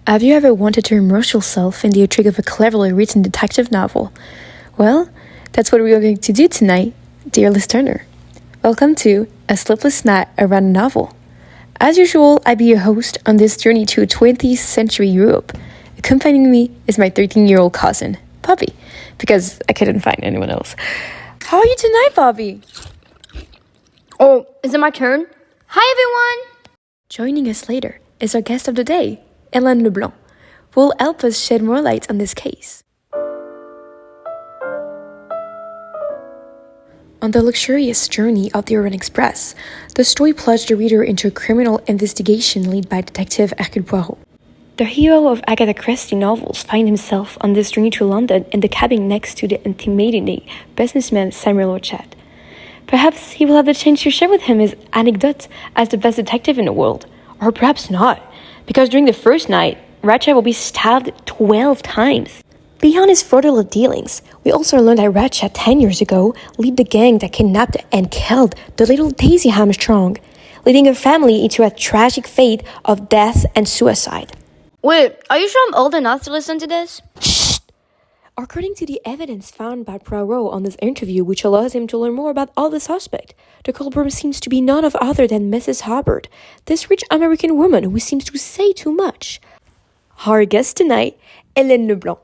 Have you ever wanted to immerse yourself in the intrigue of a cleverly written detective novel? Well, that's what we are going to do tonight, dear listener. Welcome to A Sleepless Night Around a Novel. As usual, I'll be your host on this journey to 20th century Europe. Accompanying me is my 13-year-old cousin, Bobby, because I couldn't find anyone else. How are you tonight, Bobby? Oh, is it my turn? Hi, everyone! Joining us later is our guest of the day, Hélène Leblanc, who will help us shed more light on this case. On the luxurious journey of the Orient Express, the story plunged the reader into a criminal investigation led by Detective Hercule Poirot. The hero of Agatha Christie novels finds himself on this journey to London in the cabin next to the intimidating businessman Samuel Orchard. Perhaps he will have the chance to share with him his anecdote as the best detective in the world, or perhaps not, because during the first night, Ratchet will be stabbed 12 times. Beyond his further dealings, we also learned that Ratchet 10 years ago led the gang that kidnapped and killed the little Daisy Armstrong, leading her family into a tragic fate of death and suicide. Wait, are you sure I'm old enough to listen to this? Shh! According to the evidence found by Poirot on this interview, which allows him to learn more about all the suspects, the culprit seems to be none of other than Mrs. Hubbard, this rich American woman who seems to say too much. Our guest tonight, Hélène Leblanc.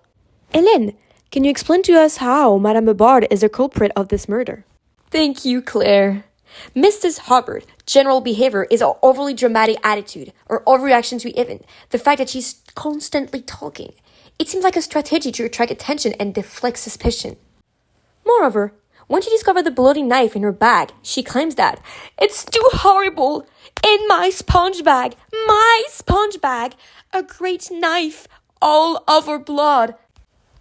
Hélène, can you explain to us how Madame Hubbard is the culprit of this murder? Thank you, Claire. Mrs. Hubbard's general behavior is an overly dramatic attitude or overreaction to events. The fact that she's constantly talking. It seems like a strategy to attract attention and deflect suspicion. Moreover, when she discovered the bloody knife in her bag, she claims that it's too horrible. In my sponge bag, a great knife, all over blood.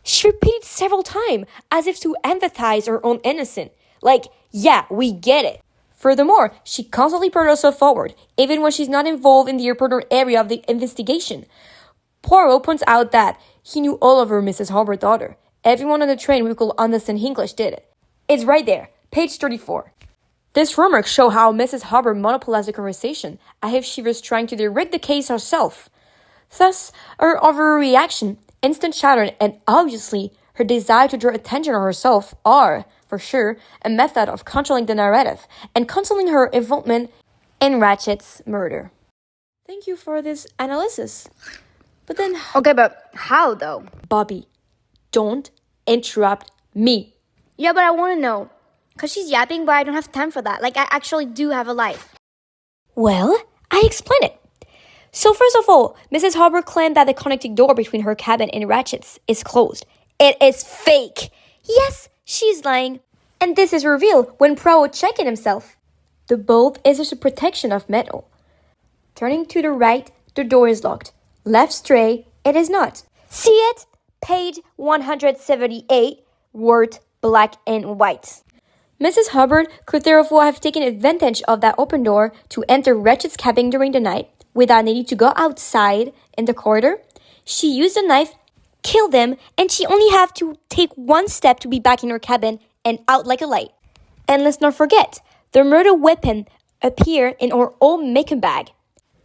She repeated several times as if to empathize her own innocence. Like, yeah, we get it. Furthermore, she constantly put herself forward, even when she's not involved in the important area of the investigation. Poirot points out that he knew all over Mrs. Hubbard's daughter. Everyone on the train who could understand English did it. It's right there, page 34. This remark shows how Mrs. Hubbard monopolized the conversation, as if she was trying to direct the case herself. Thus, her overreaction, instant chatter, and obviously her desire to draw attention on herself are, for sure, a method of controlling the narrative and concealing her involvement in Ratchet's murder. Thank you for this analysis. But then... Okay, but how, though? Bobby, don't interrupt me. Yeah, but I want to know. Because she's yapping, but I don't have time for that. Like, I actually do have a life. Well, I explain it. So first of all, Mrs. Hubbard claimed that the connecting door between her cabin and Ratchet's is closed. It is fake. Yes, she's lying. And this is revealed when Poirot checked it himself. The bolt is just a protection of metal. Turning to the right, the door is locked. Left straight, it is not. See it? Page 178, word black and white. Mrs. Hubbard could therefore have taken advantage of that open door to enter Ratchet's cabin during the night without needing to go outside in the corridor. She used the knife, killed him, and she only had to take one step to be back in her cabin and out like a light. And let's not forget, the murder weapon appeared in her old makeup bag.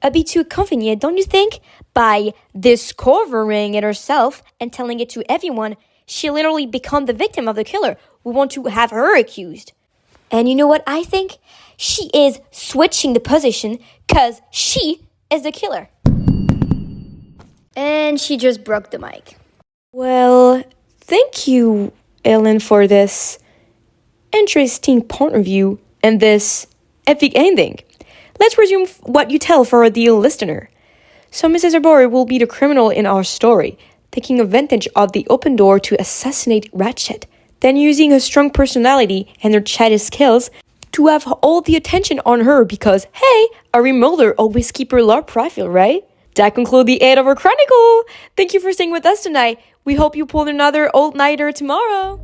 A bit too convenient, don't you think? By discovering it herself and telling it to everyone, she literally became the victim of the killer. We want to have her accused. And you know what I think? She is switching the position because she is the killer. And she just broke the mic. Well, thank you, Hélène, for this interesting point of view and this epic ending. Let's resume what you tell for the listener. So Mrs. Hubbard will be the criminal in our story, taking advantage of the open door to assassinate Ratchet, then using her strong personality and her chatty skills to have all the attention on her because, hey, a remodeler always keep her low profile, right? That concludes the end of our chronicle. Thank you for staying with us tonight. We hope you pull another old-nighter tomorrow.